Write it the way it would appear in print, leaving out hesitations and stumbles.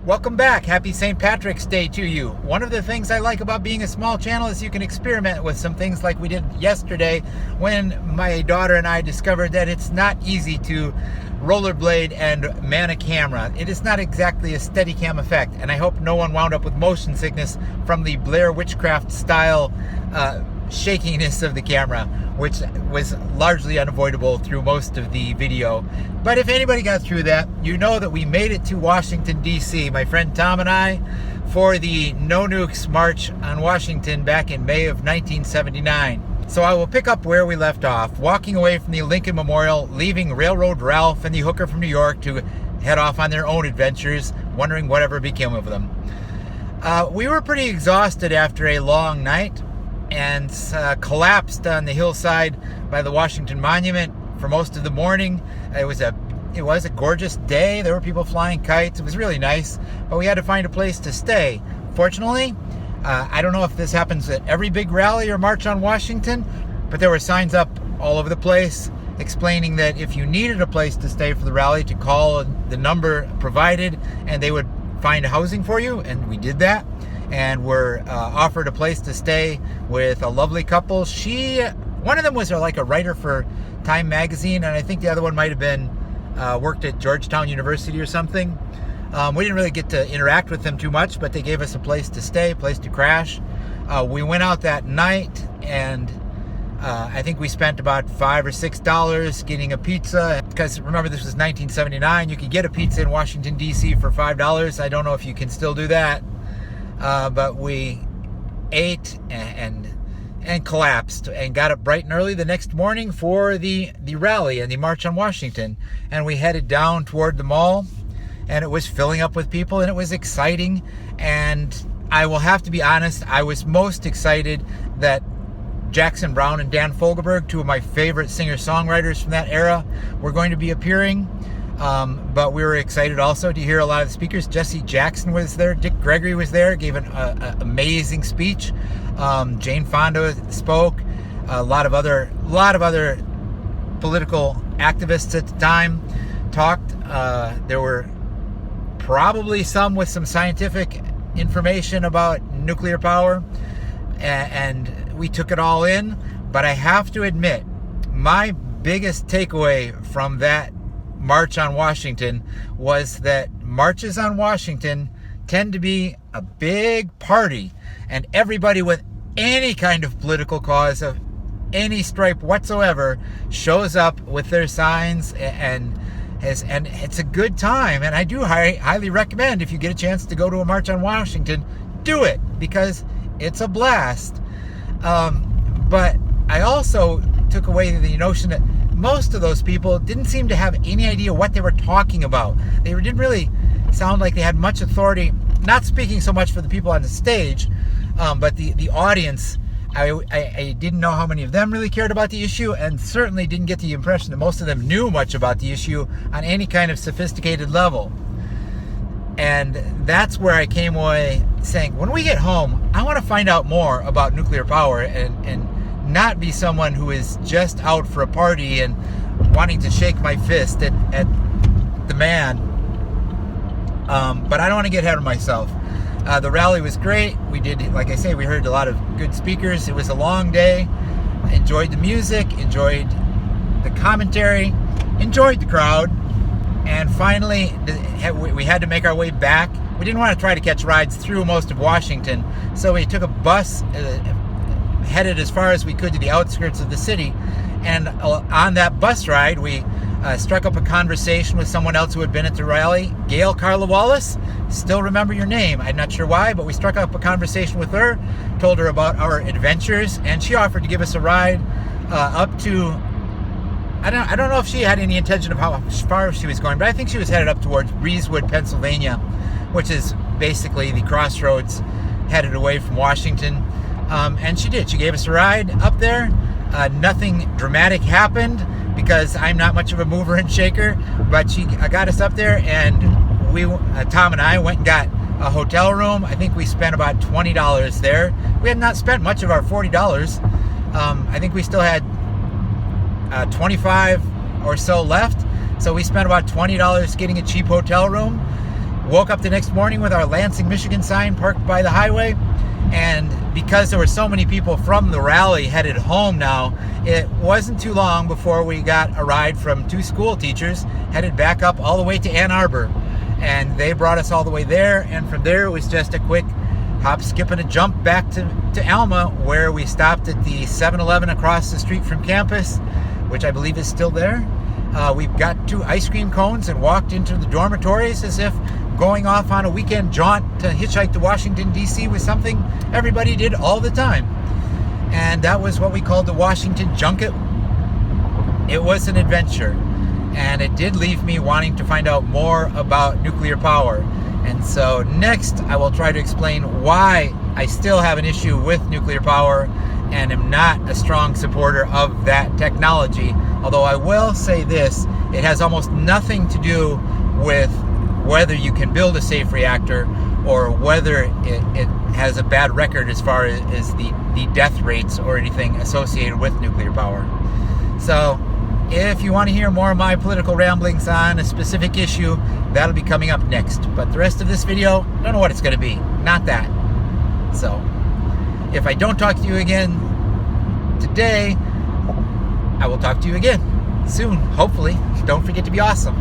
Welcome back. Happy St. Patrick's Day to you. One of the things I like about being a small channel is you can experiment with some things like we did yesterday when my daughter and I discovered that it's not easy to rollerblade and man a camera. It is not exactly a Steadicam effect, and I hope no one wound up with motion sickness from the Blair Witchcraft style shakiness of the camera, which was largely unavoidable through most of the video. But if anybody got through that, you know that we made it to Washington, D.C., my friend Tom and I, for the No Nukes March on Washington back in May of 1979. So I will pick up where we left off, walking away from the Lincoln Memorial, leaving Railroad Ralph and the hooker from New York to head off on their own adventures, wondering whatever became of them. We were pretty exhausted after a long night, and collapsed on the hillside by the Washington Monument for most of the morning. It was a gorgeous day. There were people flying kites. It was really nice, but we had to find a place to stay. Fortunately, I don't know if this happens at every big rally or march on Washington, but there were signs up all over the place explaining that if you needed a place to stay for the rally, to call the number provided and they would find housing for you, and we did that. And were offered a place to stay with a lovely couple. One of them was like a writer for Time magazine, and I think the other one might have been worked at Georgetown University or something. We didn't really get to interact with them too much, but they gave us a place to stay, a place to crash. We went out that night, and I think we spent about $5 or $6 getting a pizza. Because remember, this was 1979. You could get a pizza in Washington, D.C. for $5. I don't know if you can still do that. But we ate and collapsed and got up bright and early the next morning for the rally and the March on Washington. And we headed down toward the mall, and it was filling up with people, and it was exciting. And I will have to be honest, I was most excited that Jackson Browne and Dan Fogelberg, two of my favorite singer-songwriters from that era, were going to be appearing. But we were excited also to hear a lot of the speakers. Jesse Jackson was there. Dick Gregory was there, gave an amazing speech. Jane Fonda spoke. A lot of other political activists at the time talked. There were probably some with some scientific information about nuclear power, and we took it all in. But I have to admit, my biggest takeaway from that March on Washington was that marches on Washington tend to be a big party, and everybody with any kind of political cause of any stripe whatsoever shows up with their signs, and it's a good time. And I do highly recommend, if you get a chance to go to a March on Washington, do it, because it's a blast. But I also took away the notion that most of those people didn't seem to have any idea what they were talking about. They didn't really sound like they had much authority, not speaking so much for the people on the stage, but the audience. I didn't know how many of them really cared about the issue, and certainly didn't get the impression that most of them knew much about the issue on any kind of sophisticated level. And that's where I came away saying, when we get home, I want to find out more about nuclear power and not be someone who is just out for a party and wanting to shake my fist at the man. But I don't want to get ahead of myself. The rally was great. We did, like I say, we heard a lot of good speakers. It was a long day. I enjoyed the music, enjoyed the commentary, enjoyed the crowd. And finally, we had to make our way back. We didn't want to try to catch rides through most of Washington, so we took a bus, headed as far as we could to the outskirts of the city. And on that bus ride, we struck up a conversation with someone else who had been at the rally, Gail Carla Wallace. Still remember your name. I'm not sure why, but we struck up a conversation with her, told her about our adventures, and she offered to give us a ride up to, I don't know if she had any intention of how far she was going, but I think she was headed up towards Breezewood, Pennsylvania, which is basically the crossroads headed away from Washington. And she did. She gave us a ride up there. Nothing dramatic happened because I'm not much of a mover and shaker, but she got us up there, and Tom and I went and got a hotel room. I think we spent about $20 there. We had not spent much of our $40. I think we still had 25 or so left, so we spent about $20 getting a cheap hotel room. woke up the next morning with our Lansing, Michigan sign parked by the highway. And because there were so many people from the rally headed home now, it wasn't too long before we got a ride from 2 school teachers headed back up all the way to Ann Arbor. And they brought us all the way there. And from there, it was just a quick hop, skip, and a jump back to Alma, where we stopped at the 7-Eleven across the street from campus, which I believe is still there. We got 2 ice cream cones and walked into the dormitories as if going off on a weekend jaunt to hitchhike to Washington, D.C. was something everybody did all the time. And that was what we called the Washington Junket. It was an adventure, and it did leave me wanting to find out more about nuclear power. And so next, I will try to explain why I still have an issue with nuclear power and am not a strong supporter of that technology. Although I will say this, it has almost nothing to do with whether you can build a safe reactor or whether it has a bad record as far as the death rates or anything associated with nuclear power. So if you want to hear more of my political ramblings on a specific issue, that'll be coming up next. But the rest of this video, I don't know what it's going to be. Not that. So if I don't talk to you again today, I will talk to you again soon, hopefully. Don't forget to be awesome.